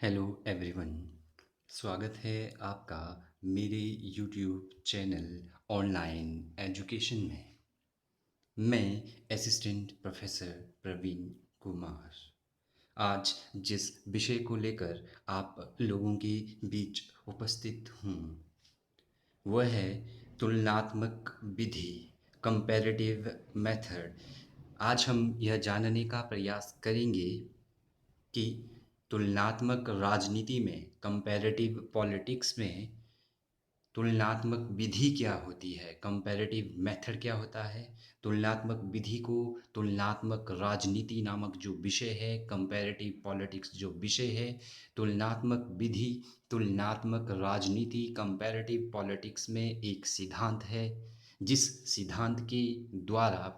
Hello everyone. स्वागत है आपका मेरे यूट्यूब चैनल ऑनलाइन एजुकेशन में। मैं असिस्टेंट प्रोफेसर प्रवीण कुमार आज जिस विषय को लेकर आप लोगों के बीच उपस्थित हूँ वह है तुलनात्मक विधि, कंपैरेटिव मेथड। आज हम यह जानने का प्रयास करेंगे कि तुलनात्मक राजनीति में, कंपैरेटिव पॉलिटिक्स में तुलनात्मक विधि क्या होती है, कंपैरेटिव मेथड क्या होता है। तुलनात्मक विधि को तुलनात्मक राजनीति नामक जो विषय है, कंपैरेटिव पॉलिटिक्स जो विषय है, तुलनात्मक विधि, तुलनात्मक राजनीति, कंपैरेटिव पॉलिटिक्स में एक सिद्धांत है जिस सिद्धांत के द्वारा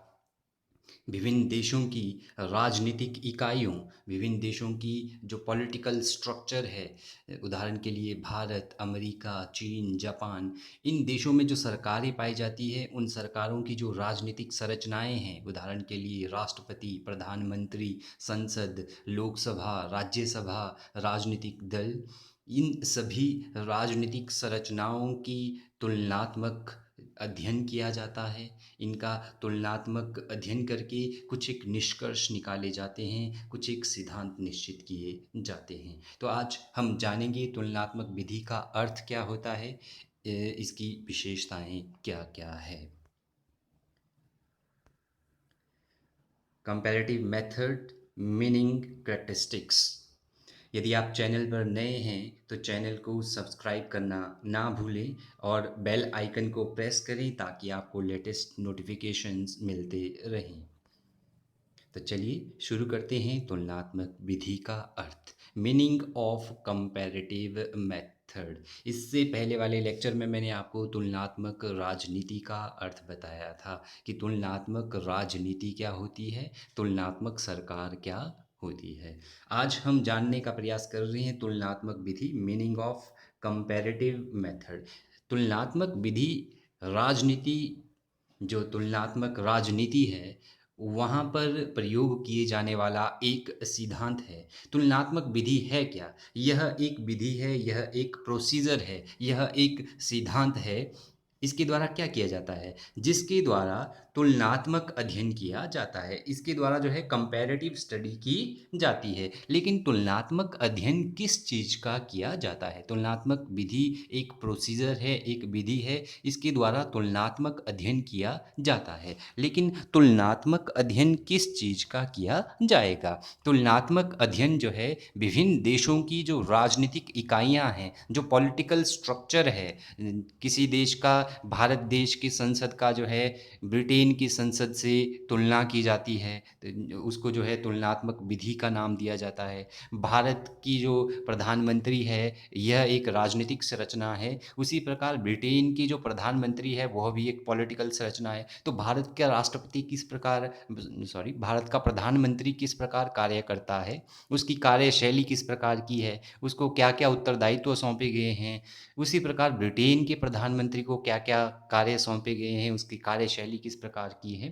विभिन्न देशों की राजनीतिक इकाइयों, विभिन्न देशों की जो पॉलिटिकल स्ट्रक्चर है, उदाहरण के लिए भारत, अमेरिका, चीन, जापान, इन देशों में जो सरकारें पाई जाती है उन सरकारों की जो राजनीतिक संरचनाएं हैं, उदाहरण के लिए राष्ट्रपति, प्रधानमंत्री, संसद, लोकसभा, राज्यसभा, राजनीतिक दल, इन सभी राजनीतिक संरचनाओं की तुलनात्मक अध्ययन किया जाता है। इनका तुलनात्मक अध्ययन करके कुछ एक निष्कर्ष निकाले जाते हैं, कुछ एक सिद्धांत निश्चित किए जाते हैं। तो आज हम जानेंगे तुलनात्मक विधि का अर्थ क्या होता है, इसकी विशेषताएं क्या क्या है। Comparative method, meaning, characteristics. यदि आप चैनल पर नए हैं तो चैनल को सब्सक्राइब करना ना भूलें और बेल आइकन को प्रेस करें ताकि आपको लेटेस्ट नोटिफिकेशंस मिलते रहें। तो चलिए शुरू करते हैं तुलनात्मक विधि का अर्थ, मीनिंग ऑफ कंपैरेटिव मेथड। इससे पहले वाले लेक्चर में मैंने आपको तुलनात्मक राजनीति का अर्थ बताया था कि तुलनात्मक राजनीति क्या होती है, तुलनात्मक सरकार क्या होती है। आज हम जानने का प्रयास कर रहे हैं तुलनात्मक विधि, मीनिंग ऑफ कंपैरेटिव मेथड। तुलनात्मक विधि राजनीति, जो तुलनात्मक राजनीति है वहाँ पर प्रयोग किए जाने वाला एक सिद्धांत है। तुलनात्मक विधि है क्या? यह एक विधि है, यह एक प्रोसीजर है, यह एक सिद्धांत है। इसके द्वारा क्या किया जाता है? जिसके द्वारा तुलनात्मक अध्ययन किया जाता है, इसके द्वारा जो है कंपैरेटिव स्टडी की जाती है। लेकिन तुलनात्मक अध्ययन किस चीज़ का किया जाता है? तुलनात्मक विधि एक प्रोसीजर है, एक विधि है, इसके द्वारा तुलनात्मक अध्ययन किया जाता है। लेकिन तुलनात्मक अध्ययन किस चीज़ का किया जाएगा? तुलनात्मक अध्ययन जो है विभिन्न देशों की जो राजनीतिक इकाइयाँ हैं, जो पॉलिटिकल स्ट्रक्चर है, किसी देश का, भारत देश की संसद का जो है ब्रिटेन की संसद से तुलना की जाती है, तो उसको जो है तुलनात्मक विधि का नाम दिया जाता है। भारत की जो प्रधानमंत्री है यह एक राजनीतिक संरचना है, उसी प्रकार ब्रिटेन की जो प्रधानमंत्री है वह भी एक पॉलिटिकल संरचना है। तो भारत का राष्ट्रपति किस प्रकार, सॉरी, भारत का प्रधानमंत्री किस प्रकार कार्य करता है, उसकी कार्यशैली किस प्रकार की है, उसको क्या क्या उत्तरदायित्व सौंपे गए हैं, उसी प्रकार ब्रिटेन के प्रधानमंत्री को क्या क्या कार्य सौंपे गए हैं, उसकी कार्यशैली किस प्रकार की है।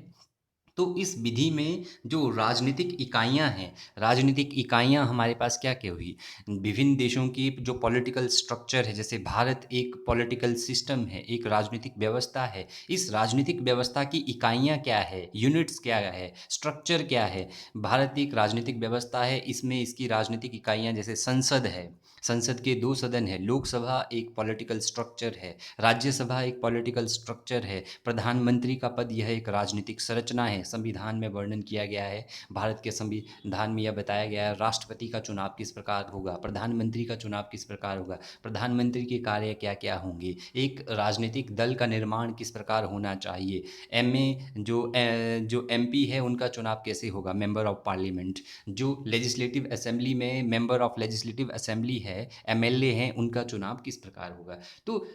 तो इस विधि में जो राजनीतिक इकाइयां हैं, राजनीतिक इकाइयां हमारे पास क्या क्या हुई, विभिन्न देशों की जो पॉलिटिकल स्ट्रक्चर है, जैसे भारत एक पॉलिटिकल सिस्टम है, एक राजनीतिक व्यवस्था है। इस राजनीतिक व्यवस्था की इकाइयां क्या है, यूनिट्स क्या है, स्ट्रक्चर क्या है। भारत एक राजनीतिक व्यवस्था है, इसमें इसकी राजनीतिक इकाइयां जैसे संसद है, संसद के दो सदन है, लोकसभा एक पॉलिटिकल स्ट्रक्चर है, राज्यसभा एक पॉलिटिकल स्ट्रक्चर है, प्रधानमंत्री का पद यह एक राजनीतिक संरचना है। संविधान में वर्णन किया गया है, भारत के संविधान में यह बताया गया है राष्ट्रपति का चुनाव किस प्रकार होगा, प्रधानमंत्री का चुनाव किस प्रकार होगा, प्रधानमंत्री के कार्य क्या क्या होंगे, एक राजनीतिक दल का निर्माण किस प्रकार होना चाहिए, एमए जो एमपी है उनका चुनाव कैसे होगा, मेंबर ऑफ पार्लियामेंट, जो लेजिस्लेटिव असेंबली में मेंबर ऑफ लेजिस्लेटिव असेंबली है, एमएलए हैं, उनका चुनाव किस प्रकार होगा। तो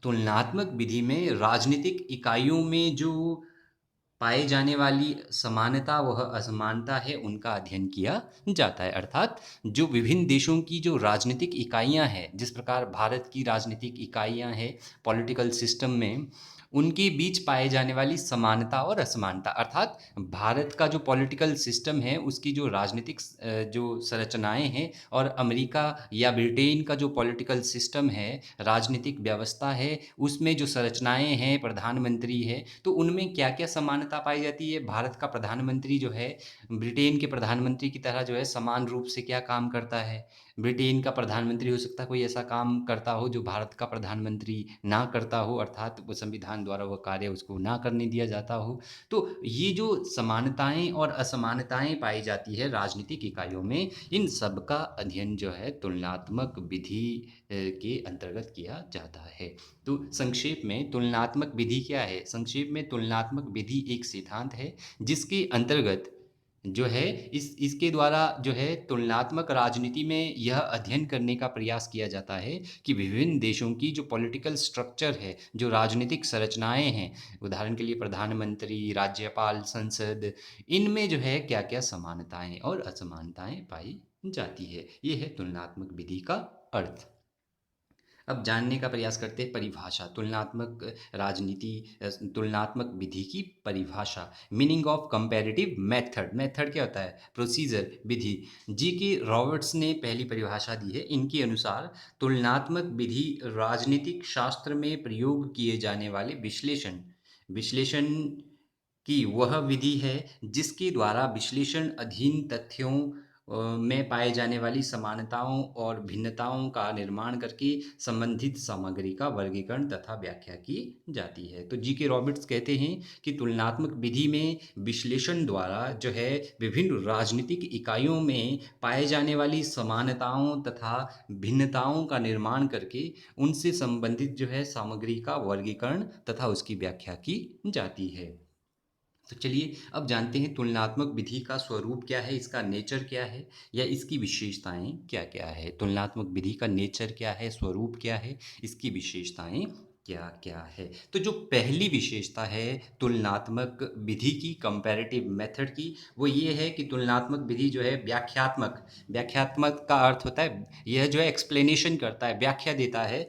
तुलनात्मक विधि में राजनीतिक इकाइयों में जो पाए जाने वाली समानता वह असमानता है, उनका अध्ययन किया जाता है। अर्थात जो विभिन्न देशों की जो राजनीतिक इकाइयां हैं, जिस प्रकार भारत की राजनीतिक इकाइयां हैं पॉलिटिकल सिस्टम में, उनके बीच पाए जाने वाली समानता और असमानता, अर्थात भारत का जो पॉलिटिकल सिस्टम है उसकी जो राजनीतिक जो संरचनाएं हैं और अमेरिका या ब्रिटेन का जो पॉलिटिकल सिस्टम है, राजनीतिक व्यवस्था है, उसमें जो संरचनाएं हैं, प्रधानमंत्री है, तो उनमें क्या क्या समानता पाई जाती है। भारत का प्रधानमंत्री जो है ब्रिटेन के प्रधानमंत्री की तरह जो है समान रूप से क्या काम करता है। ब्रिटेन का प्रधानमंत्री हो सकता है कोई ऐसा काम करता हो जो भारत का प्रधानमंत्री ना करता हो, अर्थात वो संविधान द्वारा वो कार्य उसको ना करने दिया जाता हो। तो ये जो समानताएं और असमानताएं पाई जाती है राजनीतिक इकाइयों में, इन सब का अध्ययन जो है तुलनात्मक विधि के अंतर्गत किया जाता है। तो संक्षेप में तुलनात्मक विधि क्या है। संक्षेप में तुलनात्मक विधि एक सिद्धांत है जिसके अंतर्गत जो है इसके द्वारा जो है तुलनात्मक राजनीति में यह अध्ययन करने का प्रयास किया जाता है कि विभिन्न देशों की जो पॉलिटिकल स्ट्रक्चर है, जो राजनीतिक संरचनाएं हैं, उदाहरण के लिए प्रधानमंत्री, राज्यपाल, संसद, इनमें जो है क्या क्या समानताएं और असमानताएं पाई जाती है। ये है तुलनात्मक विधि का अर्थ। अब जानने का प्रयास करते हैं परिभाषा, तुलनात्मक राजनीति, तुलनात्मक विधि की परिभाषा, meaning of comparative method. Method क्या होता है, प्रोसीजर, विधि। जी के रॉबर्ट्स ने पहली परिभाषा दी है। इनके अनुसार तुलनात्मक विधि राजनीतिक शास्त्र में प्रयोग किए जाने वाले विश्लेषण विश्लेषण की वह विधि है जिसके द्वारा विश्लेषण अधीन तथ्यों में पाए जाने वाली समानताओं और भिन्नताओं का निर्माण करके संबंधित सामग्री का वर्गीकरण तथा व्याख्या की जाती है। तो जी के रॉबर्ट्स कहते हैं कि तुलनात्मक विधि में विश्लेषण द्वारा जो है विभिन्न राजनीतिक इकाइयों में पाए जाने वाली समानताओं तथा भिन्नताओं का निर्माण करके उनसे संबंधित जो है सामग्री का वर्गीकरण तथा उसकी व्याख्या की जाती है। तो चलिए अब जानते हैं तुलनात्मक विधि का स्वरूप क्या है, इसका नेचर क्या है, या इसकी विशेषताएं क्या क्या है। तुलनात्मक विधि का नेचर क्या है, स्वरूप क्या है, इसकी विशेषताएं क्या क्या है। तो जो पहली विशेषता है तुलनात्मक विधि की, कंपैरेटिव मेथड की, वो ये है कि तुलनात्मक विधि जो है व्याख्यात्मक, व्याख्यात्मक का अर्थ होता है यह जो है एक्सप्लेनेशन करता है, व्याख्या देता है,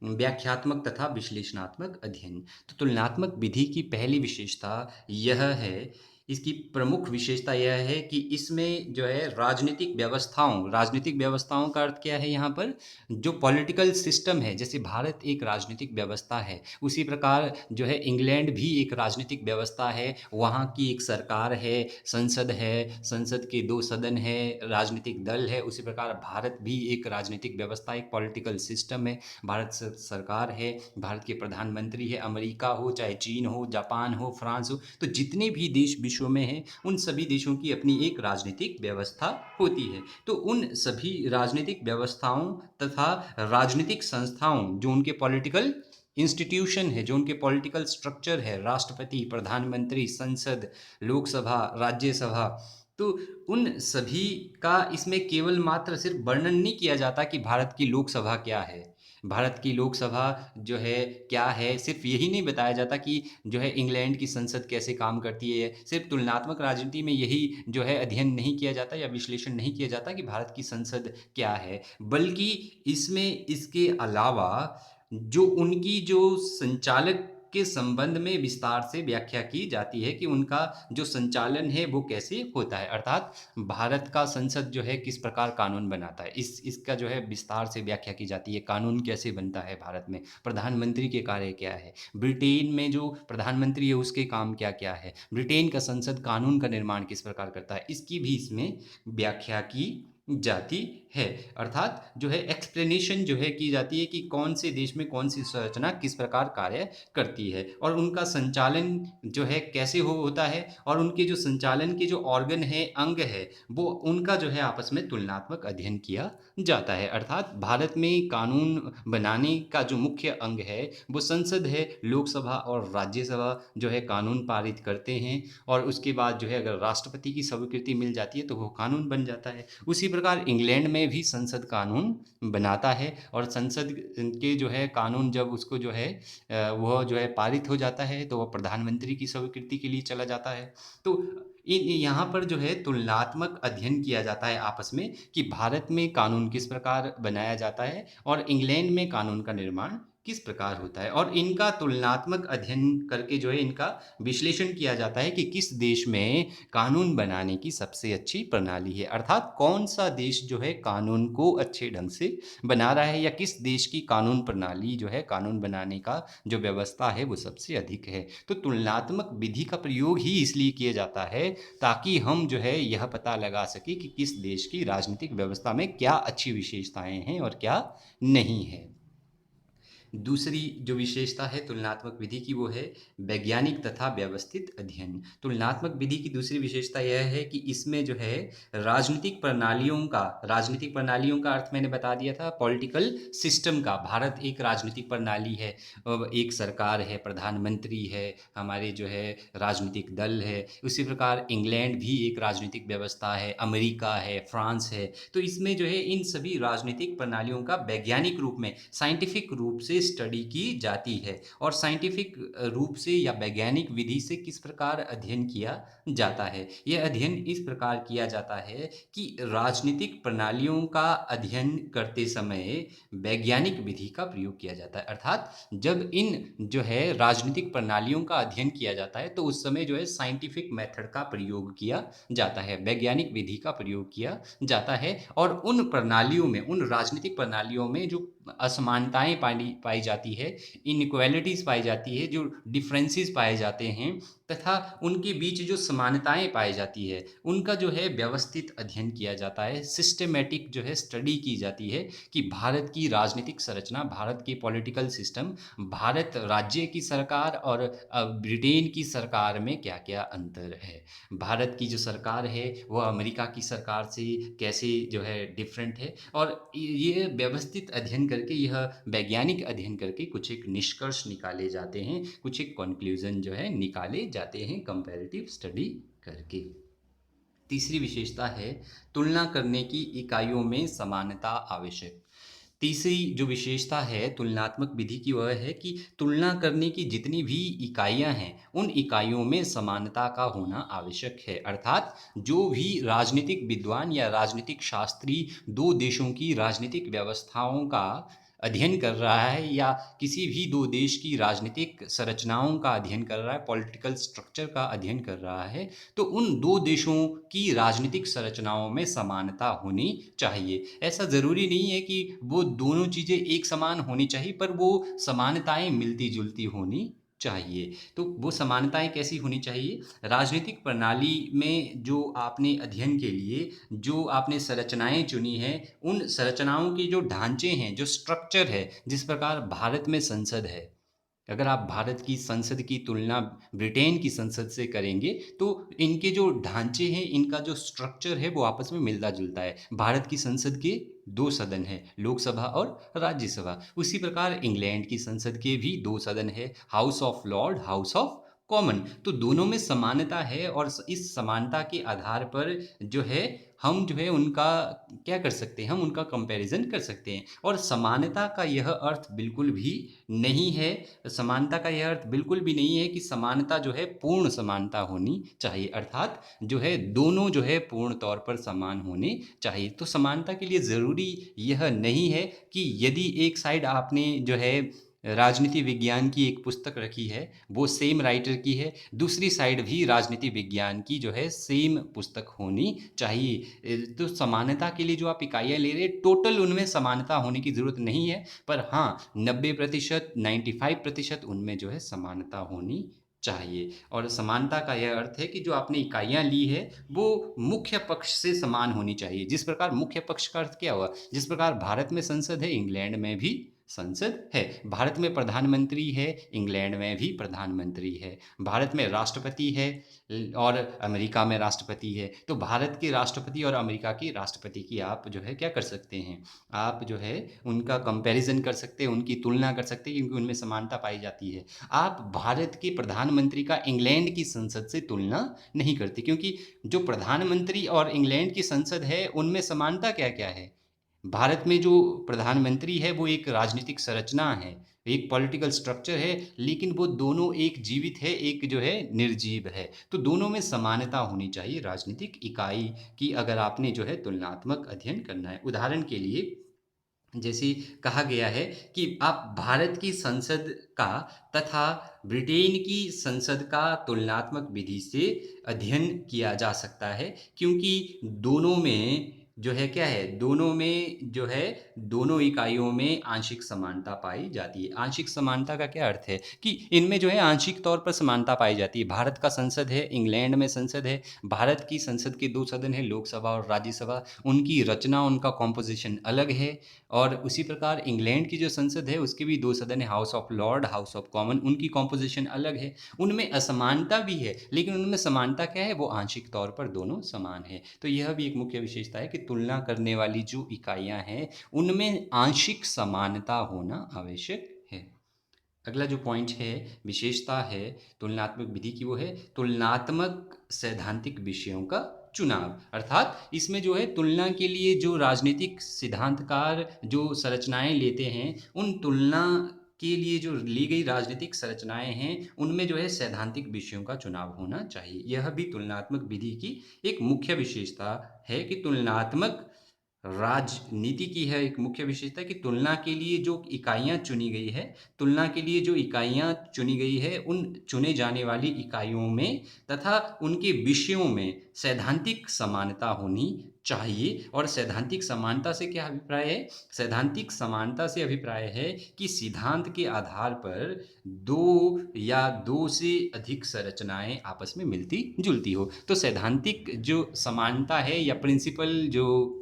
व्याख्यात्मक तथा विश्लेषणात्मक अध्ययन। तो तुलनात्मक विधि की पहली विशेषता यह है, इसकी प्रमुख विशेषता यह है कि इसमें जो है राजनीतिक व्यवस्थाओं का अर्थ क्या है यहाँ पर, जो पॉलिटिकल सिस्टम है, जैसे भारत एक राजनीतिक व्यवस्था है, उसी प्रकार जो है इंग्लैंड भी एक राजनीतिक व्यवस्था है। वहाँ की एक सरकार है, संसद के दो सदन है, राजनीतिक दल है। उसी प्रकार भारत भी एक राजनीतिक व्यवस्था, एक पॉलिटिकल सिस्टम है। भारत सरकार है, भारत के प्रधानमंत्री है, अमेरिका हो चाहे चीन हो, जापान हो, फ्रांस हो, तो जितने भी देश विश्व में हैं उन सभी देशों की अपनी एक राजनीतिक व्यवस्था होती है। तो उन सभी राजनीतिक व्यवस्थाओं तथा राजनीतिक संस्थाओं, जो उनके पॉलिटिकल इंस्टीट्यूशन है, जो उनके पॉलिटिकल स्ट्रक्चर है, राष्ट्रपति, प्रधानमंत्री, संसद, लोकसभा, राज्यसभा, तो उन सभी का इसमें केवल मात्र सिर्फ वर्णन नहीं किया जाता कि भारत की लोकसभा क्या है, भारत की लोकसभा जो है क्या है, सिर्फ यही नहीं बताया जाता कि जो है इंग्लैंड की संसद कैसे काम करती है। सिर्फ तुलनात्मक राजनीति में यही जो है अध्ययन नहीं किया जाता या विश्लेषण नहीं किया जाता कि भारत की संसद क्या है, बल्कि इसमें इसके अलावा जो उनकी जो संचालक के संबंध में विस्तार से व्याख्या की जाती है कि उनका जो संचालन है वो कैसे होता है, अर्थात भारत का संसद जो है किस प्रकार कानून बनाता है, इसका जो है विस्तार से व्याख्या की जाती है। कानून कैसे बनता है भारत में, प्रधानमंत्री के कार्य क्या है, ब्रिटेन में जो प्रधानमंत्री है उसके काम क्या क्या है, ब्रिटेन का संसद कानून का निर्माण किस प्रकार करता है, इसकी भी इसमें व्याख्या की जाती है। अर्थात जो है एक्सप्लेनेशन जो है की जाती है कि कौन से देश में कौन सी संरचना किस प्रकार कार्य करती है और उनका संचालन जो है कैसे होता है, और उनके जो संचालन के जो ऑर्गन है, अंग है, वो उनका जो है आपस में तुलनात्मक अध्ययन किया जाता है। अर्थात भारत में कानून बनाने का जो मुख्य अंग है वो संसद है, लोकसभा और राज्यसभा जो है कानून पारित करते हैं, और उसके बाद जो है अगर राष्ट्रपति की स्वीकृति मिल जाती है तो वो कानून बन जाता है। उसी प्रकार इंग्लैंड में भी संसद कानून बनाता है, और संसद के जो है कानून जब उसको जो है वह जो है पारित हो जाता है तो वह प्रधानमंत्री की स्वीकृति के लिए चला जाता है। तो यहाँ पर जो है तुलनात्मक अध्ययन किया जाता है आपस में कि भारत में कानून किस प्रकार बनाया जाता है और इंग्लैंड में कानून का निर्माण किस प्रकार होता है, और इनका तुलनात्मक अध्ययन करके जो है इनका विश्लेषण किया जाता है कि किस देश में कानून बनाने की सबसे अच्छी प्रणाली है, अर्थात कौन सा देश जो है कानून को अच्छे ढंग से बना रहा है, या किस देश की कानून प्रणाली जो है कानून बनाने का जो व्यवस्था है वो सबसे अधिक है। तो तुलनात्मक विधि का प्रयोग ही इसलिए किया जाता है ताकि हम जो है यह पता लगा सके कि किस देश की राजनीतिक व्यवस्था में क्या अच्छी विशेषताएं हैं और क्या नहीं है। दूसरी जो विशेषता है तुलनात्मक विधि की वो है वैज्ञानिक तथा व्यवस्थित अध्ययन। तुलनात्मक विधि की दूसरी विशेषता यह है कि इसमें जो है राजनीतिक प्रणालियों का अर्थ मैंने बता दिया था, पॉलिटिकल सिस्टम का। भारत एक राजनीतिक प्रणाली है, एक सरकार है, प्रधानमंत्री है, हमारे जो है राजनीतिक दल है। उसी प्रकार इंग्लैंड भी एक राजनीतिक व्यवस्था है, अमेरिका है, फ्रांस है। तो इसमें जो है इन सभी राजनीतिक प्रणालियों का वैज्ञानिक रूप में साइंटिफिक रूप से स्टडी की जाती है, और साइंटिफिक रूप से या वैज्ञानिक विधि से किस प्रकार अध्ययन किया जाता है। यह अध्ययन इस प्रकार किया जाता है कि राजनीतिक प्रणालियों का अध्ययन करते समय वैज्ञानिक विधि का प्रयोग किया जाता है, अर्थात जब इन जो है राजनीतिक प्रणालियों का अध्ययन किया जाता है तो उस समय जो है साइंटिफिक मेथड का प्रयोग किया जाता है, वैज्ञानिक विधि का प्रयोग किया जाता है। और उन राजनीतिक प्रणालियों में जो असमानताएं पाई जाती है, इनइक्वालिटीज पाई जाती है, जो डिफरेंसेस पाए जाते हैं, तथा उनके बीच जो समानताएं पाई जाती है, उनका जो है व्यवस्थित अध्ययन किया जाता है, सिस्टमेटिक जो है स्टडी की जाती है कि भारत की राजनीतिक संरचना, भारत के पॉलिटिकल सिस्टम, भारत राज्य की सरकार और ब्रिटेन की सरकार में क्या क्या अंतर है, भारत की जो सरकार है वह अमेरिका की सरकार से कैसे जो है डिफरेंट है। और ये व्यवस्थित अध्ययन करके, यह वैज्ञानिक अध्ययन करके कुछ एक निष्कर्ष निकाले जाते हैं, कुछ एक कंक्लूजन जो है निकाले जाते हैं कंपैरेटिव स्टडी करके। तीसरी विशेषता है तुलना करने की इकाइयों में समानता आवश्यक। तीसरी जो विशेषता है तुलनात्मक विधि की वह है कि तुलना करने की जितनी भी इकाइयां हैं उन इकाइयों में समानता का होना आवश्यक है, अर्थात जो भी राजनीतिक विद्वान या राजनीतिक शास्त्री दो देशों की राजनीतिक व्यवस्थाओं का अध्ययन कर रहा है, या किसी भी दो देश की राजनीतिक संरचनाओं का अध्ययन कर रहा है, पॉलिटिकल स्ट्रक्चर का अध्ययन कर रहा है, तो उन दो देशों की राजनीतिक संरचनाओं में समानता होनी चाहिए। ऐसा ज़रूरी नहीं है कि वो दोनों चीज़ें एक समान होनी चाहिए, पर वो समानताएं मिलती जुलती होनी चाहिए। तो वो समानताएं कैसी होनी चाहिए? राजनीतिक प्रणाली में जो आपने अध्ययन के लिए जो आपने संरचनाएं चुनी हैं, उन संरचनाओं के जो ढांचे हैं, जो स्ट्रक्चर है, जिस प्रकार भारत में संसद है, अगर आप भारत की संसद की तुलना ब्रिटेन की संसद से करेंगे तो इनके जो ढांचे हैं, इनका जो स्ट्रक्चर है वो आपस में मिलता जुलता है। भारत की संसद के दो सदन है, लोकसभा और राज्यसभा। उसी प्रकार इंग्लैंड की संसद के भी दो सदन है, house of Lord, house of common. तो दोनों में समानता है, और इस समानता के आधार पर जो है हम जो है उनका क्या कर सकते हैं, हम उनका कंपैरिजन कर सकते हैं। और समानता का यह अर्थ बिल्कुल भी नहीं है, समानता का यह अर्थ बिल्कुल भी नहीं है कि समानता जो है पूर्ण समानता होनी चाहिए, अर्थात जो है दोनों जो है पूर्ण तौर पर समान होने चाहिए। तो समानता के लिए ज़रूरी यह नहीं है कि यदि एक साइड आपने जो है राजनीति विज्ञान की एक पुस्तक रखी है, वो सेम राइटर की है, दूसरी साइड भी राजनीति विज्ञान की जो है सेम पुस्तक होनी चाहिए। तो समानता के लिए जो आप इकाइयाँ ले रहे हैं, टोटल उनमें समानता होने की ज़रूरत नहीं है, पर हाँ 90%, 95% उनमें जो है समानता होनी चाहिए। और समानता का यह अर्थ है कि जो आपने इकाइयाँ ली है वो मुख्य पक्ष से समान होनी चाहिए। जिस प्रकार मुख्य पक्ष का अर्थ क्या हुआ, जिस प्रकार भारत में संसद है, इंग्लैंड में भी संसद है, भारत में प्रधानमंत्री है, इंग्लैंड में भी प्रधानमंत्री है, भारत में राष्ट्रपति है और अमेरिका में राष्ट्रपति है। तो भारत के राष्ट्रपति और अमेरिका के राष्ट्रपति की आप जो है क्या कर सकते हैं, आप जो है उनका कंपैरिजन कर सकते हैं, उनकी तुलना कर सकते हैं, क्योंकि उनमें समानता पाई जाती है। आप भारत के प्रधानमंत्री का इंग्लैंड की संसद से तुलना नहीं करते, क्योंकि जो प्रधानमंत्री और इंग्लैंड की संसद है उनमें समानता क्या क्या है। भारत में जो प्रधानमंत्री है वो एक राजनीतिक संरचना है, एक पॉलिटिकल स्ट्रक्चर है, लेकिन वो दोनों एक जीवित है, एक जो है निर्जीव है। तो दोनों में समानता होनी चाहिए राजनीतिक इकाई की, अगर आपने जो है तुलनात्मक अध्ययन करना है। उदाहरण के लिए जैसे कहा गया है कि आप भारत की संसद का तथा ब्रिटेन की संसद का तुलनात्मक विधि से अध्ययन किया जा सकता है, क्योंकि दोनों में जो है क्या है, दोनों में जो है दोनों इकाइयों में आंशिक समानता पाई जाती है। आंशिक समानता का क्या अर्थ है कि इनमें जो है आंशिक तौर पर समानता पाई जाती है। भारत का संसद है, इंग्लैंड में संसद है। भारत की संसद के दो सदन है, लोकसभा और राज्यसभा। उनकी रचना, उनका कॉम्पोजिशन अलग है। और उसी प्रकार इंग्लैंड की जो संसद है उसके भी दो सदन है, house of Lord, house of common. उनकी कॉम्पोजिशन अलग है। उनमें असमानता भी है, लेकिन उनमें समानता क्या है, वो आंशिक तौर पर दोनों समान है। तो यह भी एक मुख्य विशेषता है कि तुलना करने वाली जो इकाइयां हैं उनमें आंशिक समानता होना आवश्यक है। अगला जो पॉइंट है, विशेषता है तुलनात्मक विधि की, वो है तुलनात्मक सैद्धांतिक विषयों का चुनाव। अर्थात इसमें जो है तुलना के लिए जो राजनीतिक सिद्धांतकार जो संरचनाएं लेते हैं, उन तुलना के लिए जो ली गई राजनीतिक संरचनाएं हैं उनमें जो है सैद्धांतिक विषयों का चुनाव होना चाहिए। यह भी तुलनात्मक विधि की एक मुख्य विशेषता है कि तुलनात्मक राजनीति की है एक मुख्य विशेषता कि तुलना के लिए जो इकाइयां चुनी गई है, तुलना के लिए जो इकाइयां चुनी गई है, उन चुने जाने वाली इकाइयों में तथा उनके विषयों में सैद्धांतिक समानता होनी चाहिए। और सैद्धांतिक समानता से क्या अभिप्राय है? सैद्धांतिक समानता से अभिप्राय है कि सिद्धांत के आधार पर दो या दो से अधिक संरचनाएं आपस में मिलती जुलती हो। तो सैद्धांतिक जो समानता है या प्रिंसिपल जो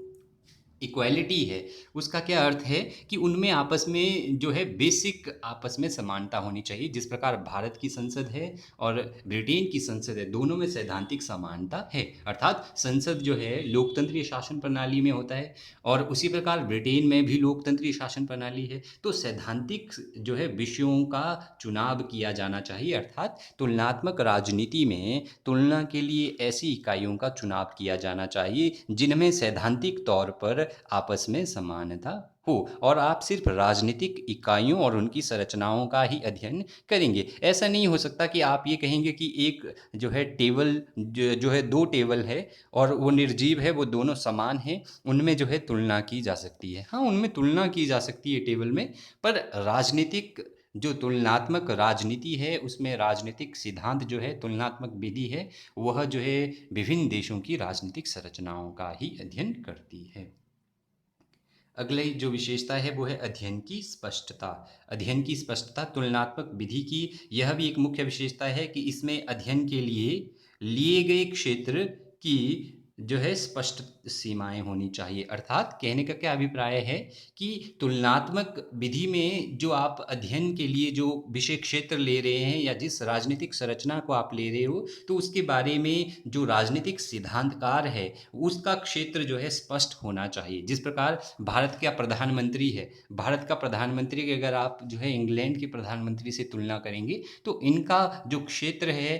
इक्वालिटी है, उसका क्या अर्थ है कि उनमें आपस में जो है बेसिक आपस में समानता होनी चाहिए। जिस प्रकार भारत की संसद है और ब्रिटेन की संसद है, दोनों में सैद्धांतिक समानता है। अर्थात संसद जो है लोकतंत्रीय शासन प्रणाली में होता है और उसी प्रकार ब्रिटेन में भी लोकतंत्रीय शासन प्रणाली है। तो सैद्धांतिक जो है विषयों का चुनाव किया जाना चाहिए। अर्थात तुलनात्मक राजनीति में तुलना के लिए ऐसी इकाइयों का चुनाव किया जाना चाहिए जिनमें सैद्धांतिक तौर पर आपस में समानता हो। और आप सिर्फ राजनीतिक इकाइयों और उनकी संरचनाओं का ही अध्ययन करेंगे। ऐसा नहीं हो सकता कि आप ये कहेंगे कि एक जो है टेबल जो है दो टेबल है और वो निर्जीव है, वो दोनों समान हैं, उनमें जो है तुलना की जा सकती है। हाँ, उनमें तुलना की जा सकती है टेबल में, पर राजनीतिक जो तुलनात्मक राजनीति है उसमें राजनीतिक सिद्धांत जो है, तुलनात्मक विधि है, वह जो है विभिन्न देशों की राजनीतिक संरचनाओं का ही अध्ययन करती है। अगली जो विशेषता है वो है अध्ययन की स्पष्टता। अध्ययन की स्पष्टता तुलनात्मक विधि की यह भी एक मुख्य विशेषता है कि इसमें अध्ययन के लिए गए क्षेत्र की जो है स्पष्ट सीमाएं होनी चाहिए। अर्थात कहने का क्या अभिप्राय है कि तुलनात्मक विधि में जो आप अध्ययन के लिए जो विषय क्षेत्र ले रहे हैं या जिस राजनीतिक संरचना को आप ले रहे हो, तो उसके बारे में जो राजनीतिक सिद्धांतकार है उसका क्षेत्र जो है स्पष्ट होना चाहिए। जिस प्रकार भारत का प्रधानमंत्री है, भारत का प्रधानमंत्री की अगर आप जो है इंग्लैंड के प्रधानमंत्री से तुलना करेंगे तो इनका जो क्षेत्र है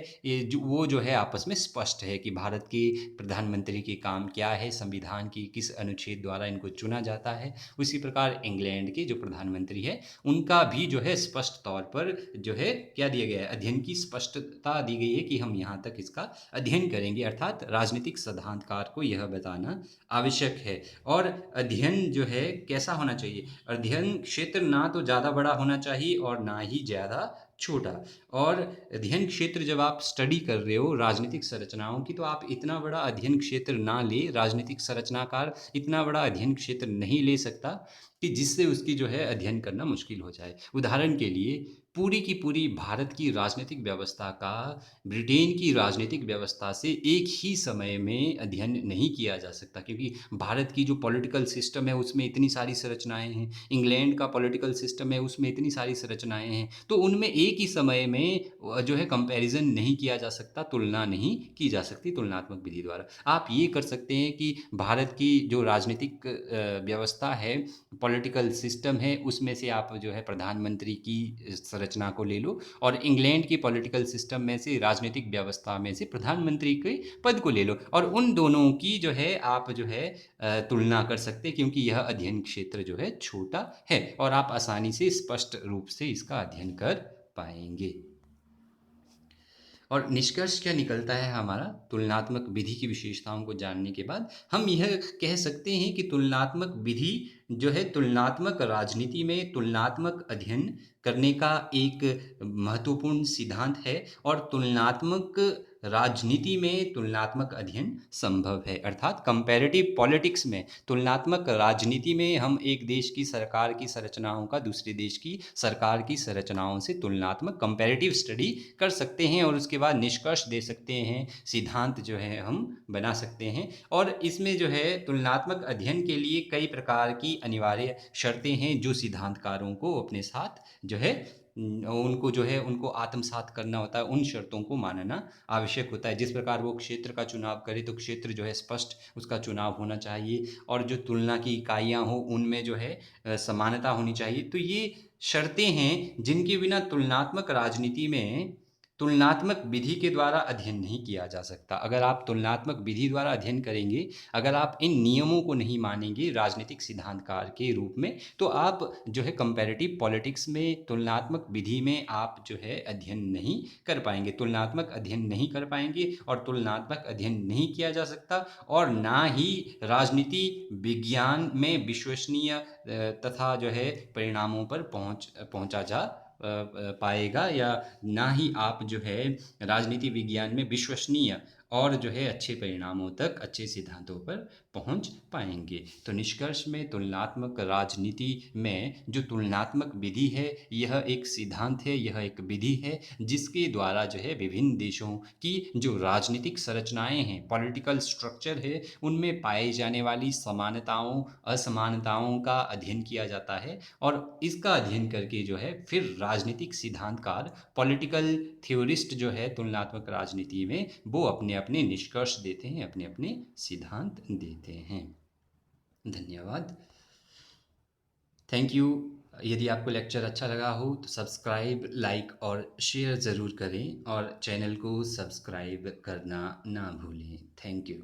वो जो है आपस में स्पष्ट है कि भारत के प्रधानमंत्री के काम क्या है, संविधान की किस अनुच्छेद द्वारा इनको चुना जाता है। उसी प्रकार इंग्लैंड के जो प्रधानमंत्री है उनका भी जो है स्पष्ट तौर पर जो है क्या दिया गया है, अध्ययन की स्पष्टता दी गई है कि हम यहाँ तक इसका अध्ययन करेंगे। अर्थात राजनीतिक सिद्धांतकार को यह बताना आवश्यक है। और अध्ययन जो है कैसा होना चाहिए, अध्ययन क्षेत्र ना तो ज़्यादा बड़ा होना चाहिए और ना ही ज़्यादा छोटा। और अध्ययन क्षेत्र जब आप स्टडी कर रहे हो राजनीतिक संरचनाओं की, तो आप इतना बड़ा अध्ययन क्षेत्र ना ले, राजनीतिक संरचनाकार इतना बड़ा अध्ययन क्षेत्र नहीं ले सकता कि जिससे उसकी जो है अध्ययन करना मुश्किल हो जाए। उदाहरण के लिए पूरी की पूरी भारत की राजनीतिक व्यवस्था का ब्रिटेन की राजनीतिक व्यवस्था से एक ही समय में अध्ययन नहीं किया जा सकता, क्योंकि भारत की जो पॉलिटिकल सिस्टम है उसमें इतनी सारी संरचनाएं हैं, इंग्लैंड का पॉलिटिकल सिस्टम है उसमें इतनी सारी संरचनाएं हैं, तो उनमें एक ही समय में जो है कंपैरिजन नहीं किया जा सकता, तुलना नहीं की जा सकती तुलनात्मक विधि द्वारा। आप ये कर सकते हैं कि भारत की जो राजनीतिक व्यवस्था है, पॉलिटिकल सिस्टम है, उसमें से आप जो है प्रधानमंत्री की संरचना को ले लो और इंग्लैंड की पॉलिटिकल सिस्टम में से राजनीतिक व्यवस्था में से प्रधानमंत्री के पद को ले लो और उन दोनों की जो है आप जो है तुलना कर सकते हैं, क्योंकि यह अध्ययन क्षेत्र जो है छोटा है और आप आसानी से स्पष्ट रूप से इसका अध्ययन कर पाएंगे। और निष्कर्ष क्या निकलता है हमारा तुलनात्मक विधि की विशेषताओं को जानने के बाद हम यह कह सकते हैं कि तुलनात्मक विधि जो है तुलनात्मक राजनीति में तुलनात्मक अध्ययन करने का एक महत्वपूर्ण सिद्धांत है और तुलनात्मक राजनीति में तुलनात्मक अध्ययन संभव है। अर्थात कंपैरेटिव पॉलिटिक्स में तुलनात्मक राजनीति में हम एक देश की सरकार की संरचनाओं का दूसरे देश की सरकार की संरचनाओं से तुलनात्मक कंपैरेटिव स्टडी कर सकते हैं और उसके बाद निष्कर्ष दे सकते हैं, सिद्धांत जो है हम बना सकते हैं। और इसमें जो है तुलनात्मक अध्ययन के लिए कई प्रकार की अनिवार्य शर्तें हैं जो सिद्धांतकारों को अपने साथ जो है उनको जो है उनको आत्मसात करना होता है, उन शर्तों को मानना आवश्यक होता है। जिस प्रकार वो क्षेत्र का चुनाव करे तो क्षेत्र जो है स्पष्ट उसका चुनाव होना चाहिए और जो तुलना की इकाइयाँ हों उनमें जो है समानता होनी चाहिए। तो ये शर्तें हैं जिनके बिना तुलनात्मक राजनीति में तुलनात्मक विधि के द्वारा अध्ययन नहीं किया जा सकता। अगर आप तुलनात्मक विधि द्वारा अध्ययन करेंगे, अगर आप इन नियमों को नहीं मानेंगे राजनीतिक सिद्धांतकार के रूप में, तो आप जो है कंपैरेटिव पॉलिटिक्स में तुलनात्मक विधि में आप जो है अध्ययन नहीं कर पाएंगे, तुलनात्मक अध्ययन नहीं कर पाएंगे और तुलनात्मक अध्ययन नहीं किया जा सकता और ना ही राजनीति विज्ञान में विश्वसनीय तथा जो है परिणामों पर पहुंचा जा पाएगा या ना ही आप जो है राजनीति विज्ञान में विश्वसनीय और जो है अच्छे परिणामों तक, अच्छे सिद्धांतों पर पहुंच पाएंगे। तो निष्कर्ष में तुलनात्मक राजनीति में जो तुलनात्मक विधि है यह एक सिद्धांत है, यह एक विधि है जिसके द्वारा जो है विभिन्न देशों की जो राजनीतिक संरचनाएं हैं, पॉलिटिकल स्ट्रक्चर है, उनमें पाई जाने वाली समानताओं असमानताओं का अध्ययन किया जाता है और इसका अध्ययन करके जो है फिर राजनीतिक सिद्धांतकार, पॉलिटिकल थ्योरिस्ट जो है तुलनात्मक राजनीति में वो अपने अपने निष्कर्ष देते हैं, अपने अपने सिद्धांत देते हैं। धन्यवाद, थैंक यू। यदि आपको लेक्चर अच्छा लगा हो तो सब्सक्राइब, लाइक और शेयर ज़रूर करें और चैनल को सब्सक्राइब करना ना भूलें। Thank you.